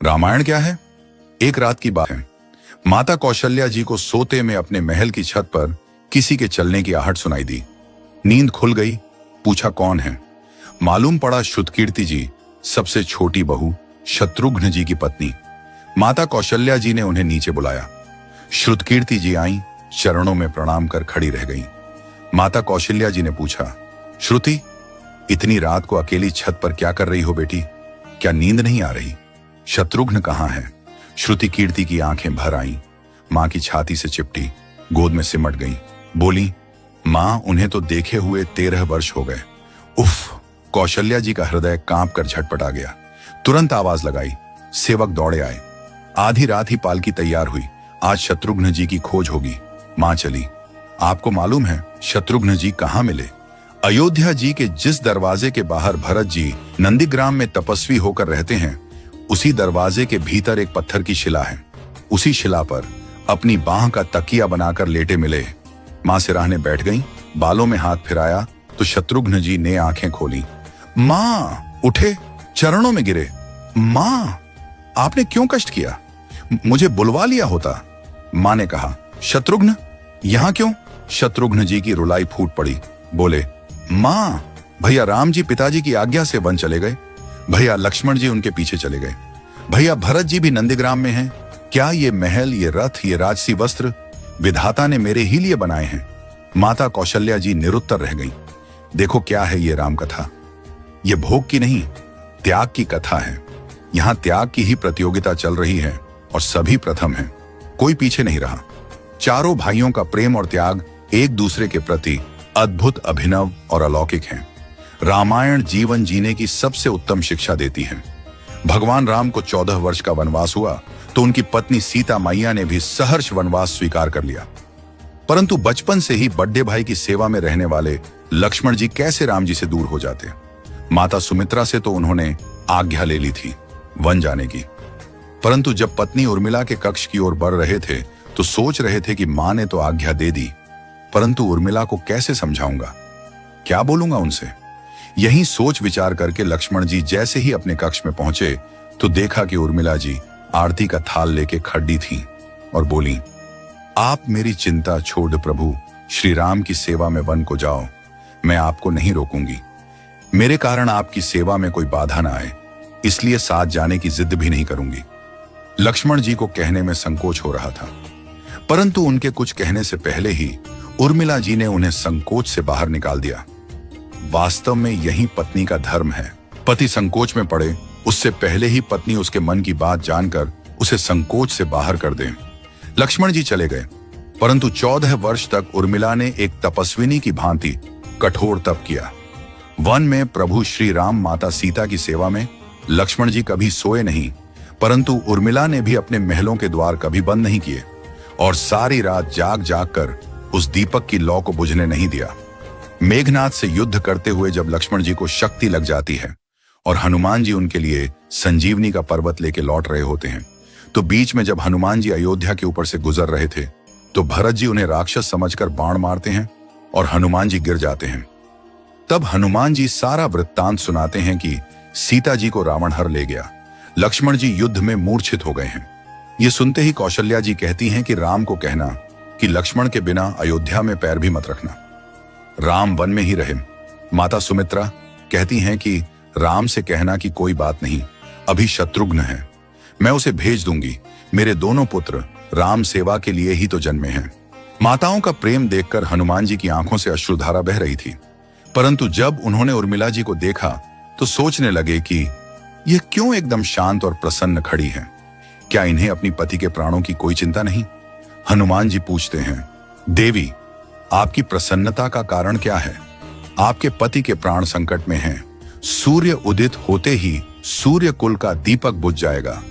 रामायण क्या है? एक रात की बात है। माता कौशल्या जी को सोते में अपने महल की छत पर किसी के चलने की आहट सुनाई दी। नींद खुल गई। पूछा कौन है? मालूम पड़ा श्रुतकीर्ति जी, सबसे छोटी बहू, शत्रुघ्न जी की पत्नी। माता कौशल्या जी ने उन्हें नीचे बुलाया। श्रुतकीर्ति जी आईं, चरणों में प्रणाम कर खड़ी रह गईं। माता कौशल्या जी ने पूछा, श्रुति, इतनी रात को अकेली छत पर क्या कर रही हो बेटी? क्या नींद नहीं आ रही? शत्रुघ्न कहाँ है? श्रुति कीर्ति की आंखें भर आईं, मां की छाती से चिपटी, गोद में सिमट गईं। बोली, मां, उन्हें तो देखे हुए 13 वर्ष हो गए। उफ! कौशल्या जी का हृदय कांप कर झटपटा गया। तुरंत आवाज लगाई। सेवक दौड़े आए। आधी रात ही पालकी तैयार हुई। आज शत्रुघ्न जी की खोज होगी। मां चली। आपको मालूम है शत्रुघ्न जी कहाँ मिले? अयोध्या जी के जिस दरवाजे के बाहर भरत जी नंदीग्राम में तपस्वी होकर रहते हैं, उसी दरवाजे के भीतर एक पत्थर की शिला है। उसी शिला पर अपनी बाह का तकिया बनाकर लेटे मिले। मां सिराहने बैठ गईं, बालों में हाथ फिराया तो शत्रुघ्न जी ने आंखें खोली। मां! उठे, चरणों में गिरे। मां, आपने क्यों कष्ट किया? मुझे बुलवा लिया होता। मां ने कहा, शत्रुघ्न यहां क्यों? शत्रुघ्न जी की रुलाई फूट पड़ी। बोले, मां, भैया राम जी पिताजी की आज्ञा से वन चले गए। भैया लक्ष्मण जी उनके पीछे चले गए। भैया भरत जी भी नंदीग्राम में हैं। क्या ये महल, ये रथ, ये राजसी वस्त्र विधाता ने मेरे ही लिए बनाए हैं? माता कौशल्या जी निरुत्तर रह गईं। देखो क्या है ये राम कथा। ये भोग की नहीं, त्याग की कथा है। यहां त्याग की ही प्रतियोगिता चल रही है और सभी प्रथम हैं। कोई पीछे नहीं रहा। चारों भाइयों का प्रेम और त्याग एक दूसरे के प्रति अद्भुत, अभिनव और अलौकिक हैं। रामायण जीवन जीने की सबसे उत्तम शिक्षा देती है। भगवान राम को 14 वर्ष का वनवास हुआ तो उनकी पत्नी सीता मैया ने भी सहर्ष वनवास स्वीकार कर लिया। परंतु बचपन से ही बड़े भाई की सेवा में रहने वाले लक्ष्मण जी कैसे राम जी से दूर हो जाते? माता सुमित्रा से तो उन्होंने आज्ञा ले ली थी वन जाने की। परंतु जब पत्नी उर्मिला के कक्ष की ओर बढ़ रहे थे तो सोच रहे थे कि मां ने तो आज्ञा दे दी, परंतु उर्मिला को कैसे समझाऊंगा, क्या बोलूंगा उनसे? यही सोच विचार करके लक्ष्मण जी जैसे ही अपने कक्ष में पहुंचे तो देखा कि उर्मिला जी आरती का थाल लेके खड़ी थीं और बोली, आप मेरी चिंता छोड़ प्रभु श्री राम की सेवा में वन को जाओ। मैं आपको नहीं रोकूंगी। मेरे कारण आपकी सेवा में कोई बाधा ना आए, इसलिए साथ जाने की जिद भी नहीं करूंगी। लक्ष्मण जी को कहने में संकोच हो रहा था, परंतु उनके कुछ कहने से पहले ही उर्मिला जी ने उन्हें संकोच से बाहर निकाल दिया। वास्तव में यही पत्नी का धर्म है। पति संकोच में पड़े उससे पहले ही पत्नी उसके मन की बात जानकर उसे संकोच से बाहर कर दे। लक्ष्मण जी चले गए, परंतु 14 वर्ष तक उर्मिला ने एक तपस्विनी की भांति कठोर तप किया। वन में प्रभु श्री राम माता सीता की सेवा में लक्ष्मण जी कभी सोए नहीं, परंतु उर्मिला ने भी अपने महलों के द्वार कभी बंद नहीं किए और सारी रात जाग जाग कर उस दीपक की लौ को बुझने नहीं दिया। मेघनाथ से युद्ध करते हुए जब लक्ष्मण जी को शक्ति लग जाती है और हनुमान जी उनके लिए संजीवनी का पर्वत लेके लौट रहे होते हैं, तो बीच में जब हनुमान जी अयोध्या के ऊपर से गुजर रहे थे तो भरत जी उन्हें राक्षस समझकर बाण मारते हैं और हनुमान जी गिर जाते हैं। तब हनुमान जी सारा वृत्तांत सुनाते हैं कि सीता जी को रावण हर ले गया, लक्ष्मण जी युद्ध में मूर्छित हो गए हैं। ये सुनते ही कौशल्या जी कहती हैं कि राम को कहना कि लक्ष्मण के बिना अयोध्या में पैर भी मत रखना, राम वन में ही रहे। माता सुमित्रा कहती हैं कि राम से कहना कि कोई बात नहीं, अभी शत्रुघ्न है, मैं उसे भेज दूंगी। मेरे दोनों पुत्र राम सेवा के लिए ही तो जन्मे हैं। माताओं का प्रेम देखकर हनुमान जी की आंखों से अश्रुधारा बह रही थी, परंतु जब उन्होंने उर्मिला जी को देखा तो सोचने लगे कि यह क्यों एकदम शांत और प्रसन्न खड़ी है। क्या इन्हें अपनी पति के प्राणों की कोई चिंता नहीं? हनुमान जी पूछते हैं, देवी, आपकी प्रसन्नता का कारण क्या है? आपके पति के प्राण संकट में हैं। सूर्य उदित होते ही सूर्य कुल का दीपक बुझ जाएगा।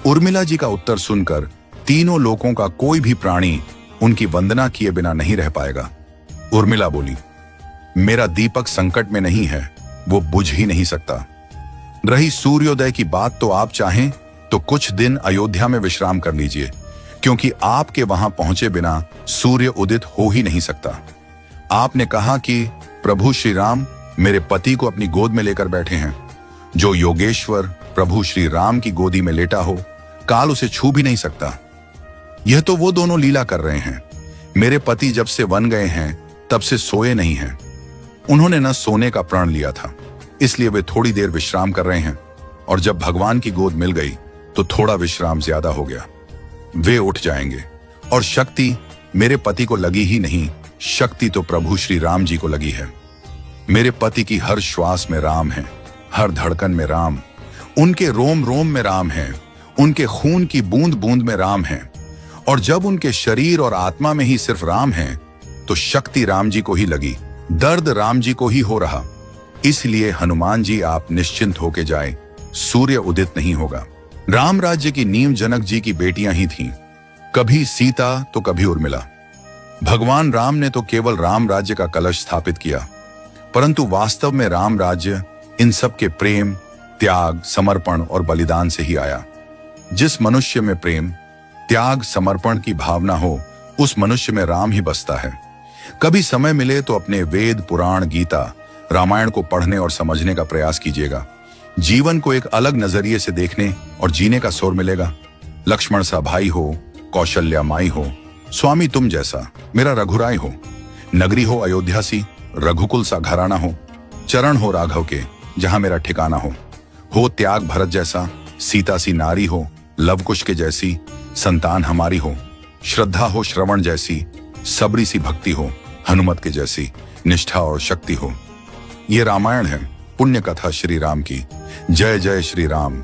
उर्मिला जी का उत्तर सुनकर तीनों लोकों का कोई भी प्राणी उनकी वंदना किए बिना नहीं रह पाएगा। उर्मिला बोली, मेरा दीपक संकट में नहीं है, वो बुझ ही नहीं सकता। रही सूर्योदय की बात, तो आप चाहें तो कुछ दिन अयोध्या में विश्राम कर लीजिए, क्योंकि आपके वहां पहुंचे बिना सूर्य उदित हो ही नहीं सकता। आपने कहा कि प्रभु श्री राम मेरे पति को अपनी गोद में लेकर बैठे हैं। जो योगेश्वर प्रभु श्री राम की गोदी में लेटा हो, काल उसे छू भी नहीं सकता। यह तो वो दोनों लीला कर रहे हैं। मेरे पति जब से वन गए हैं तब से सोए नहीं हैं। उन्होंने न सोने का प्रण लिया था, इसलिए वे थोड़ी देर विश्राम कर रहे हैं, और जब भगवान की गोद मिल गई तो थोड़ा विश्राम ज्यादा हो गया। वे उठ जाएंगे। और शक्ति मेरे पति को लगी ही नहीं, शक्ति तो प्रभु श्री राम जी को लगी है। मेरे पति की हर श्वास में राम है, हर धड़कन में राम, उनके रोम रोम में राम है, उनके खून की बूंद बूंद में राम है। और जब उनके शरीर और आत्मा में ही सिर्फ राम है तो शक्ति राम जी को ही लगी, दर्द राम जी को ही हो रहा। इसलिए हनुमान जी आप निश्चिंत होके जाए, सूर्य उदित नहीं होगा। राम राज्य की नींव जनक जी की बेटियां ही थीं, कभी सीता तो कभी उर्मिला। भगवान राम ने तो केवल राम राज्य का कलश स्थापित किया, परंतु वास्तव में राम राज्य इन सब के प्रेम, त्याग, समर्पण और बलिदान से ही आया। जिस मनुष्य में प्रेम, त्याग, समर्पण की भावना हो, उस मनुष्य में राम ही बसता है। कभी समय मिले तो अपने वेद, पुराण, गीता, रामायण को पढ़ने और समझने का प्रयास कीजिएगा। जीवन को एक अलग नजरिए से देखने और जीने का सुर मिलेगा। लक्ष्मण सा भाई हो, कौशल्या माई हो, स्वामी तुम जैसा मेरा रघुराय हो, नगरी हो अयोध्या सी, रघुकुल सा घराना हो, चरण हो राघव के जहां मेरा ठिकाना हो त्याग भरत जैसा, सीता सी नारी हो, लवकुश के जैसी संतान हमारी हो, श्रद्धा हो श्रवण जैसी, सबरी सी भक्ति हो, हनुमत के जैसी निष्ठा और शक्ति हो। ये रामायण है, पुण्य कथा श्री राम की। जय जय श्री राम।